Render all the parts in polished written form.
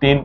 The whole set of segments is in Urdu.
3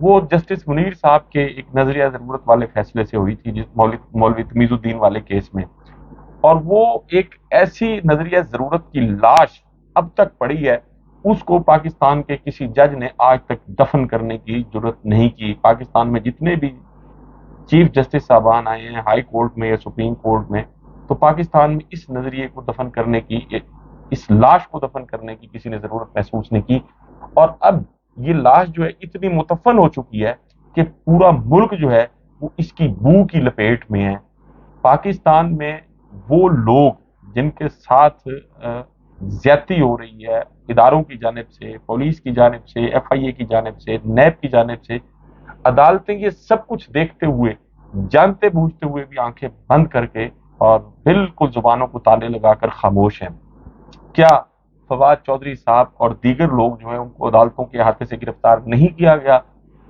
وہ جسٹس منیر صاحب کے ایک نظریہ ضرورت والے فیصلے سے ہوئی تھی، جس مولوی تمیز الدین والے کیس میں، اور وہ ایک ایسی نظریہ ضرورت کی لاش اب تک پڑی ہے، اس کو پاکستان کے کسی جج نے آج تک دفن کرنے کی ضرورت نہیں کی۔ پاکستان میں جتنے بھی چیف جسٹس صاحبان آئے ہیں ہائی کورٹ میں یا سپریم کورٹ میں، تو پاکستان میں اس نظریے کو دفن کرنے کی، اس لاش کو دفن کرنے کی کسی نے ضرورت محسوس نہیں کی، اور اب یہ لاش جو ہے اتنی متفن ہو چکی ہے کہ پورا ملک جو ہے وہ اس کی بو کی لپیٹ میں ہے۔ پاکستان میں وہ لوگ جن کے ساتھ زیادتی ہو رہی ہے اداروں کی جانب سے، پولیس کی جانب سے، ایف آئی اے کی جانب سے، نیب کی جانب سے، عدالتیں یہ سب کچھ دیکھتے ہوئے، جانتے بوجھتے ہوئے بھی آنکھیں بند کر کے اور بالکل زبانوں کو تالے لگا کر خاموش ہیں۔ کیا فواد چودھری صاحب اور دیگر لوگ جو ہیں ان کو عدالتوں کے احاطے سے گرفتار نہیں کیا گیا؟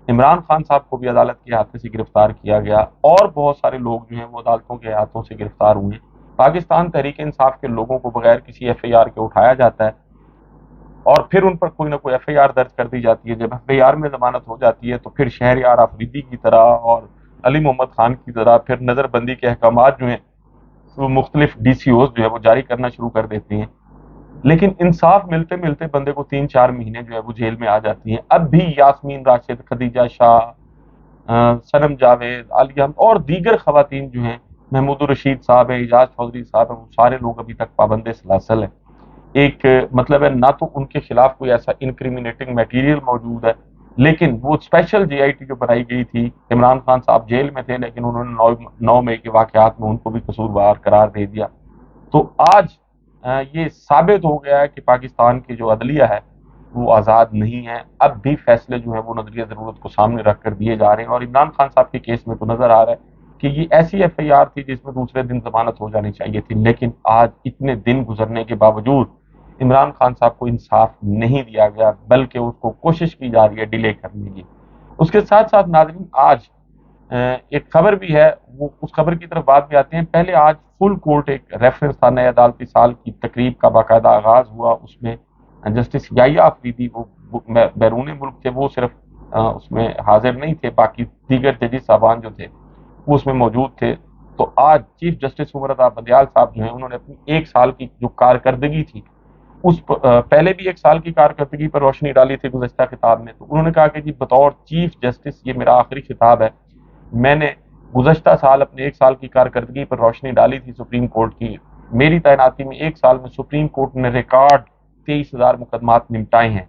عمران خان صاحب کو بھی عدالت کے احاطے سے گرفتار کیا گیا، اور بہت سارے لوگ جو ہیں وہ عدالتوں کے احاطوں سے گرفتار ہوئے۔ پاکستان تحریک انصاف کے لوگوں کو بغیر کسی ایف آئی آر کے اٹھایا جاتا ہے، اور پھر ان پر کوئی نہ کوئی ایف آئی آر درج کر دی جاتی ہے۔ جب ایف آئی آر میں ضمانت ہو جاتی ہے تو پھر شہریار آفریدی کی طرح اور علی محمد خان کی طرح پھر نظر بندی کے احکامات جو ہیں وہ مختلف ڈی سی اوز جو ہے وہ جاری کرنا شروع کر دیتے ہیں، لیکن انصاف ملتے ملتے بندے کو 3-4 مہینے جو ہے وہ جیل میں آ جاتی ہیں۔ اب بھی یاسمین راشد، خدیجہ شاہ، صنم جاوید، عالیہ اور دیگر خواتین جو ہیں، محمود الرشید صاحب ہیں، اعجاز چودھری صاحب ہیں، وہ سارے لوگ ابھی تک پابند سلاسل ہیں۔ ایک مطلب ہے نہ تو ان کے خلاف کوئی ایسا انکریمنیٹنگ میٹیریل موجود ہے، لیکن وہ اسپیشل جے آئی ٹی جو بنائی گئی تھی، عمران خان صاحب جیل میں تھے لیکن انہوں نے 9 مئی کے واقعات میں ان کو بھی قصوروار قرار دے دیا۔ تو آج یہ ثابت ہو گیا ہے کہ پاکستان کی جو عدلیہ ہے وہ آزاد نہیں ہے۔ اب بھی فیصلے جو ہیں وہ نظریہ ضرورت کو سامنے رکھ کر دیے جا رہے ہیں، اور عمران خان صاحب کے کیس میں تو نظر آ رہا ہے کہ یہ ایسی ایف آئی آر تھی جس میں دوسرے دن ضمانت ہو جانی چاہیے تھی، لیکن آج اتنے دن گزرنے کے باوجود عمران خان صاحب کو انصاف نہیں دیا گیا، بلکہ اس کو کوشش کی جا رہی ہے ڈیلے کرنے کی۔ اس کے ساتھ ساتھ ناظرین، آج ایک خبر بھی ہے، وہ اس خبر کی طرف بعد میں آتے ہیں۔ پہلے آج فل کورٹ ایک ریفرنس تھا، نئے عدالتی سال کی تقریب کا باقاعدہ آغاز ہوا، اس میں جسٹس یحییٰ آفریدی وہ بیرون ملک تھے، وہ صرف اس میں حاضر نہیں تھے، باقی دیگر ججز صاحبان جو تھے وہ اس میں موجود تھے۔ تو آج چیف جسٹس عمر رضا بندیال صاحب جو ہیں انہوں نے اپنی 1 سال کی جو کارکردگی تھی، اس پہلے بھی 1 سال کی کارکردگی پر روشنی ڈالی تھی گزشتہ خطاب میں، تو انہوں نے کہا کہ جی بطور چیف جسٹس یہ میرا آخری خطاب ہے، میں نے گزشتہ سال اپنے 1 سال کی کارکردگی پر روشنی ڈالی تھی سپریم کورٹ کی۔ میری تعیناتی میں 1 سال میں سپریم کورٹ نے ریکارڈ 23,000 مقدمات نمٹائے ہیں۔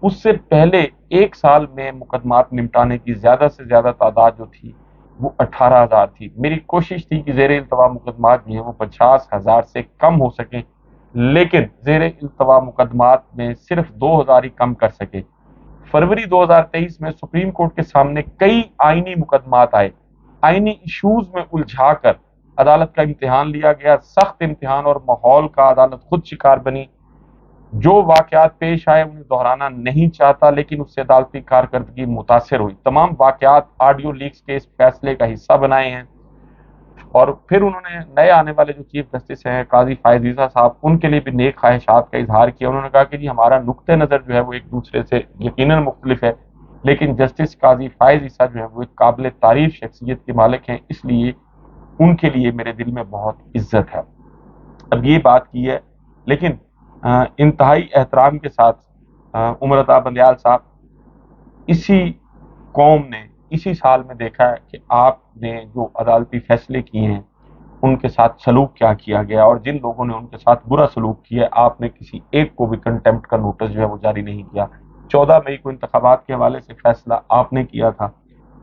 اس سے پہلے 1 سال میں مقدمات نمٹانے کی زیادہ سے زیادہ تعداد جو تھی وہ 18,000 تھی۔ میری کوشش تھی کہ زیر التوا مقدمات جو ہیں وہ 50,000 سے کم ہو سکیں، لیکن زیر التوا مقدمات میں صرف 2,000 ہی کم کر سکے۔ فروری 2023 میں سپریم کورٹ کے سامنے کئی آئینی مقدمات آئے، آئینی ایشوز میں الجھا کر عدالت کا امتحان لیا گیا، سخت امتحان اور ماحول کا عدالت خود شکار بنی۔ جو واقعات پیش آئے انہیں دہرانا نہیں چاہتا، لیکن اس سے عدالتی کارکردگی متاثر ہوئی۔ تمام واقعات آڈیو لیکس کے اس فیصلے کا حصہ بنائے ہیں، اور پھر انہوں نے نئے آنے والے جو چیف جسٹس ہیں قاضی فائز عیسیٰ صاحب، ان کے لیے بھی نیک خواہشات کا اظہار کیا۔ انہوں نے کہا کہ جی ہمارا نقطہ نظر جو ہے وہ ایک دوسرے سے یقیناً مختلف ہے، لیکن جسٹس قاضی فائز عیسیٰ جو ہے وہ ایک قابل تعریف شخصیت کے مالک ہیں، اس لیے ان کے لیے میرے دل میں بہت عزت ہے۔ اب یہ بات کی ہے، لیکن انتہائی احترام کے ساتھ عمر عطا بندیال صاحب، اسی قوم نے اسی سال میں دیکھا ہے کہ آپ نے جو عدالتی فیصلے کیے ہیں ان کے ساتھ سلوک کیا کیا گیا، اور جن لوگوں نے ان کے ساتھ برا سلوک کیا آپ نے کسی ایک کو بھی کنٹمپٹ کا نوٹس جو ہے وہ جاری نہیں کیا۔ 14 مئی کو انتخابات کے حوالے سے فیصلہ آپ نے کیا تھا،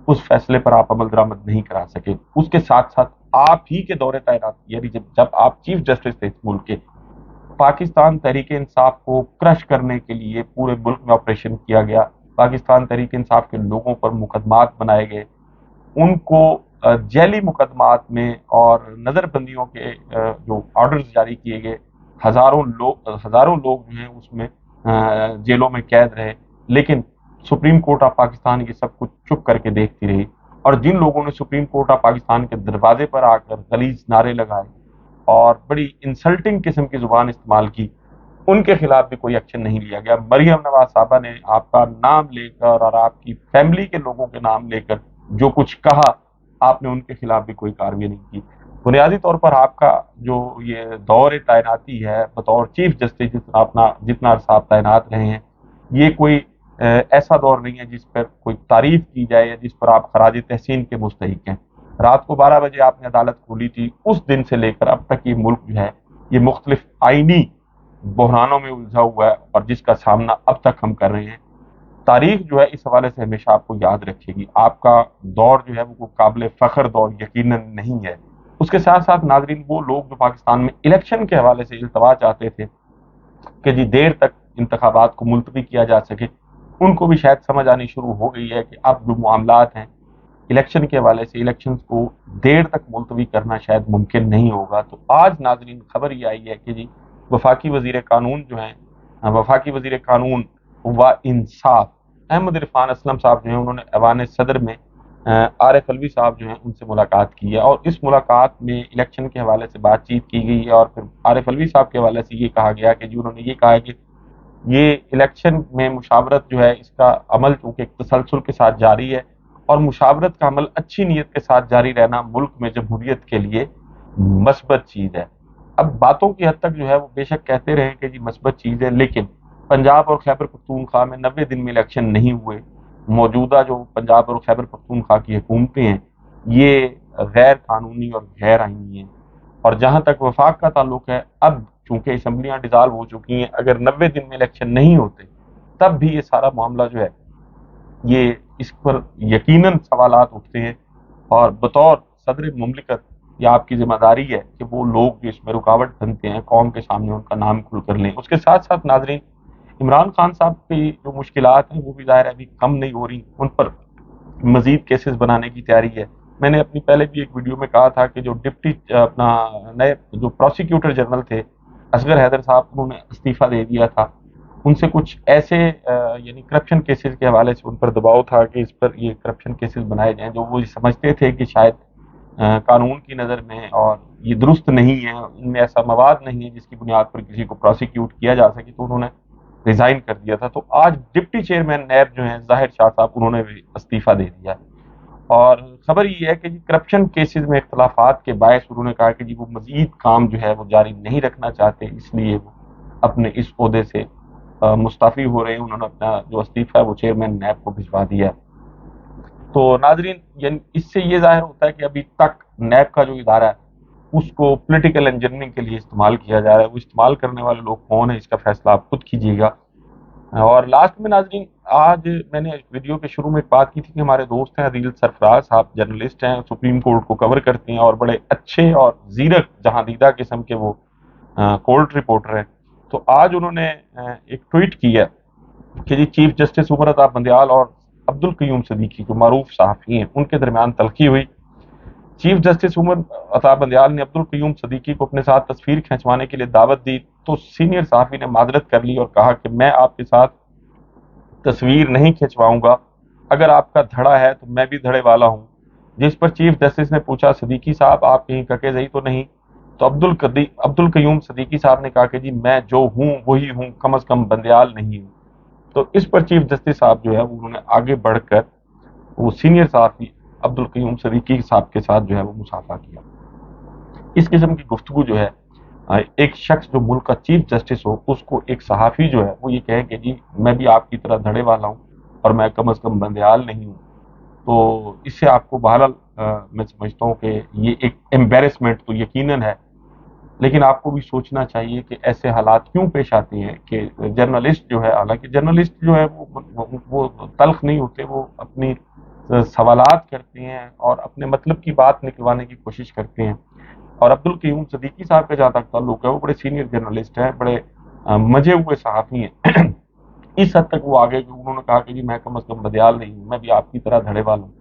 اس فیصلے پر آپ عمل درآمد نہیں کرا سکے۔ اس کے ساتھ ساتھ آپ ہی کے دور تعیناتی، یعنی جب آپ چیف جسٹس تھے اس ملک کے، پاکستان تحریک انصاف کو کرش کرنے کے لیے پورے ملک میں آپریشن کیا گیا، پاکستان تحریک انصاف کے لوگوں پر مقدمات بنائے گئے، ان کو جیلی مقدمات میں اور نظر بندیوں کے جو آرڈرز جاری کیے گئے، ہزاروں لوگ جو ہیں اس میں جیلوں میں قید رہے، لیکن سپریم کورٹ آف پاکستان یہ سب کچھ چپ کر کے دیکھتی رہی، اور جن لوگوں نے سپریم کورٹ آف پاکستان کے دروازے پر آ کر غلیظ نعرے لگائے اور بڑی انسلٹنگ قسم کی زبان استعمال کی، ان کے خلاف بھی کوئی ایکشن نہیں لیا گیا. مریم نواز صاحبہ نے آپ کا نام لے کر اور آپ کی فیملی کے لوگوں کے نام لے کر جو کچھ کہا، آپ نے ان کے خلاف بھی کوئی کارروائی نہیں کی. بنیادی طور پر آپ کا جو یہ دور تعیناتی ہے بطور چیف جسٹس، جتنا عرصہ آپ تعینات رہے ہیں، یہ کوئی ایسا دور نہیں ہے جس پر کوئی تعریف کی جائے یا جس پر آپ خراج تحسین کے مستحق ہیں. رات کو 12 بجے آپ نے عدالت کھولی تھی، اس دن سے لے کر اب تک یہ ملک جو ہے یہ مختلف آئینی بحرانوں میں الجھا ہوا ہے، اور جس کا سامنا اب تک ہم کر رہے ہیں. تاریخ جو ہے اس حوالے سے ہمیشہ آپ کو یاد رکھے گی. آپ کا دور جو ہے وہ قابل فخر دور یقیناً نہیں ہے. اس کے ساتھ ساتھ ناظرین، وہ لوگ جو پاکستان میں الیکشن کے حوالے سے التوا چاہتے تھے کہ جی دیر تک انتخابات کو ملتوی کیا جا سکے، ان کو بھی شاید سمجھ آنی شروع ہو گئی ہے کہ اب جو معاملات ہیں الیکشن کے حوالے سے، الیکشنز کو دیر تک ملتوی کرنا شاید ممکن نہیں ہوگا. تو آج ناظرین خبر یہ آئی ہے کہ جی وفاقی وزیر قانون جو ہیں، وفاقی وزیر قانون و انصاف احمد عرفان اسلم صاحب جو ہیں، انہوں نے ایوان صدر میں عارف علوی صاحب جو ہیں ان سے ملاقات کی ہے، اور اس ملاقات میں الیکشن کے حوالے سے بات چیت کی گئی ہے. اور پھر عارف علوی صاحب کے حوالے سے یہ کہا گیا کہ جی انہوں نے یہ کہا ہے کہ یہ الیکشن میں مشاورت جو ہے اس کا عمل چونکہ ایک تسلسل کے ساتھ جاری ہے، اور مشاورت کا عمل اچھی نیت کے ساتھ جاری رہنا ملک میں جمہوریت کے لیے مثبت چیز ہے. اب باتوں کی حد تک جو ہے وہ بے شک کہتے رہیں کہ جی مثبت چیز ہے، لیکن پنجاب اور خیبر پختونخوا میں 90 دن میں الیکشن نہیں ہوئے. موجودہ جو پنجاب اور خیبر پختونخوا کی حکومتیں ہیں یہ غیر قانونی اور غیر آئینی ہیں. اور جہاں تک وفاق کا تعلق ہے، اب چونکہ اسمبلیاں ڈیزالو ہو چکی ہیں، اگر 90 دن میں الیکشن نہیں ہوتے تب بھی یہ سارا معاملہ جو ہے یہ اس پر یقیناً سوالات اٹھتے ہیں. اور بطور صدر مملکت یہ آپ کی ذمہ داری ہے کہ وہ لوگ جو اس میں رکاوٹ بنتے ہیں قوم کے سامنے ان کا نام کھل کر لیں. اس کے ساتھ ساتھ ناظرین، عمران خان صاحب کی جو مشکلات ہیں وہ بھی ظاہر ہے ابھی کم نہیں ہو رہی، ان پر مزید کیسز بنانے کی تیاری ہے. میں نے اپنی پہلے بھی ایک ویڈیو میں کہا تھا کہ جو ڈپٹی اپنا نئے جو پروسیکیوٹر جنرل تھے اصغر حیدر صاحب، انہوں نے استعفیٰ دے دیا تھا. ان سے کچھ ایسے یعنی کرپشن کیسز کے حوالے سے ان پر دباؤ تھا کہ اس پر یہ کرپشن کیسز بنائے جائیں، جو وہ سمجھتے تھے کہ شاید قانون کی نظر میں اور یہ درست نہیں ہے، ان میں ایسا مواد نہیں ہے جس کی بنیاد پر کسی کو پروسیکیوٹ کیا جا سکے، تو انہوں نے ریزائن کر دیا تھا. تو آج ڈپٹی چیئرمین نیب جو ہیں ظاہر شاہ صاحب، انہوں نے بھی استعفیٰ دے دیا. اور خبر یہ ہے کہ جی کرپشن کیسز میں اختلافات کے باعث انہوں نے کہا کہ جی وہ مزید کام جو ہے وہ جاری نہیں رکھنا چاہتے، اس لیے وہ اپنے اس عہدے سے مستعفی ہو رہے ہیں. انہوں نے اپنا جو استعفیٰ ہے وہ چیئرمین نیب کو بھجوا دیا. تو ناظرین، یعنی اس سے یہ ظاہر ہوتا ہے کہ ابھی تک نیب کا جو ادارہ ہے اس کو پولیٹیکل انجینئرنگ کے لیے استعمال کیا جا رہا ہے. وہ استعمال کرنے والے لوگ کون ہیں اس کا فیصلہ آپ خود کیجیے گا. اور لاسٹ میں ناظرین، آج میں نے ویڈیو کے شروع میں ایک بات کی تھی کہ ہمارے دوست ہیں عدیل سرفراز صاحب، جرنلسٹ ہیں، سپریم کورٹ کو کور کرتے ہیں اور بڑے اچھے اور زیرک جہاں دیدہ قسم کے وہ کورٹ رپورٹر ہیں. تو آج انہوں نے ایک ٹویٹ کی ہے کہ جی چیف جسٹس عمر عطا بندیال اور عبد القیوم صدیقی جو معروف صحافی ہیں ان کے درمیان تلخی ہوئی. چیف جسٹس عمر عطا بندیال نے عبد القیوم صدیقی کو اپنے ساتھ تصویر کھنچوانے کے لیے دعوت دی تو سینئر صحافی نے معذرت کر لی اور کہا کہ میں آپ کے ساتھ تصویر نہیں کھنچواؤں گا، اگر آپ کا دھڑا ہے تو میں بھی دھڑے والا ہوں. جس پر چیف جسٹس نے پوچھا صدیقی صاحب آپ کہیں ککے زئی تو نہیں؟ تو عبد القیوم صدیقی صاحب نے کہا کہ جی میں جو ہوں وہی ہوں، کم از کم بندیال نہیں ہوں. تو اس پر چیف جسٹس صاحب جو ہے انہوں نے آگے بڑھ کر وہ سینئر صحافی عبد القیوم صدیقی صاحب کے ساتھ جو ہے وہ مصافحہ کیا. اس قسم کی گفتگو جو ہے ایک شخص جو ملک کا چیف جسٹس ہو اس کو ایک صحافی جو ہے وہ یہ کہے کہ جی میں بھی آپ کی طرح دھڑے والا ہوں اور میں کم از کم بندیال نہیں ہوں، تو اس سے آپ کو بہرحال میں سمجھتا ہوں کہ یہ ایک ایمبیرسمنٹ تو یقیناً ہے، لیکن آپ کو بھی سوچنا چاہیے کہ ایسے حالات کیوں پیش آتے ہیں کہ جرنلسٹ جو ہے، حالانکہ جرنلسٹ جو ہے وہ تلخ نہیں ہوتے، وہ اپنی سوالات کرتے ہیں اور اپنے مطلب کی بات نکلوانے کی کوشش کرتے ہیں. اور عبد القیوم صدیقی صاحب کا جہاں تک تعلق ہے وہ بڑے سینئر جرنلسٹ ہیں، بڑے مجے ہوئے صحافی ہیں. اس حد تک وہ آگے انہوں نے کہا کہ جی میں کم از کم بدیال نہیں ہوں، میں بھی آپ کی طرح دھڑے والا ہوں.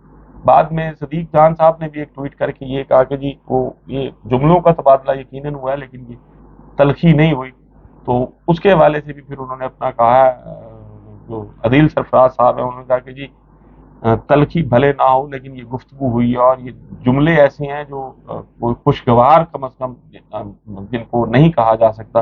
بعد میں صدیق جان صاحب نے بھی ایک ٹویٹ کر کے یہ کہا کہ جی وہ یہ جملوں کا تبادلہ یقیناً ہوا ہے لیکن یہ تلخی نہیں ہوئی. تو اس کے حوالے سے بھی پھر انہوں نے اپنا کہا جو عدیل سرفراز صاحب ہیں، انہوں نے کہا کہ جی تلخی بھلے نہ ہو لیکن یہ گفتگو ہوئی اور یہ جملے ایسے ہیں جو خوشگوار کم از کم جن کو نہیں کہا جا سکتا.